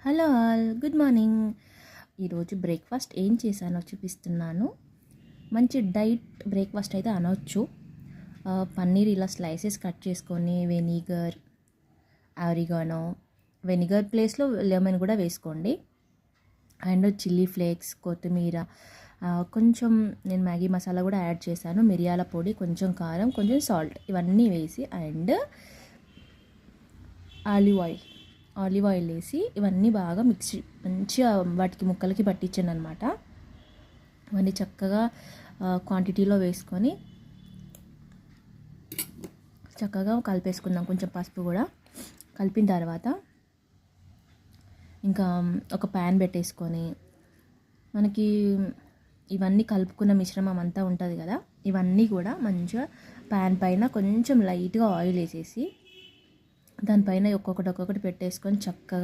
Hello all, good morning. ఈరోజు breakfast ఏం చేశానో చూపిస్తున్నాను. మంచి డైట్ బ్రేక్ఫాస్ట్ అయితే అనవచ్చు. పన్నీర్ ఇలా స్లైసెస్ కట్ చేసుకొని వెనిగర్, ఆరిగానో, వెనిగర్ ప్లేస్లో లెమన్ కూడా వేసుకోండి. అండ్ చిల్లీ ఫ్లేక్స్, కొత్తిమీర, కొంచెం నేను మ్యాగీ మసాలా కూడా యాడ్ చేశాను, మిరియాల పొడి, కొంచెం కారం, కొంచెం సాల్ట్, ఇవన్నీ వేసి అండ్ ఆలివ్ ఆయిల్ వేసి ఇవన్నీ బాగా మంచిగా వాటికి ముక్కలకి పట్టించాను అనమాట. ఇవన్నీ చక్కగా క్వాంటిటీలో వేసుకొని చక్కగా కలిపేసుకుందాం. కొంచెం పసుపు కూడా కలిపిన తర్వాత ఇంకా ఒక ప్యాన్ పెట్టేసుకొని మనకి ఇవన్నీ కలుపుకున్న మిశ్రమం అంతా ఉంటుంది కదా, ఇవన్నీ కూడా మంచిగా ప్యాన్ పైన కొంచెం లైట్గా ఆయిల్ వేసేసి దానిపైన ఒక్కొక్కటి పెట్టేసుకొని చక్కగా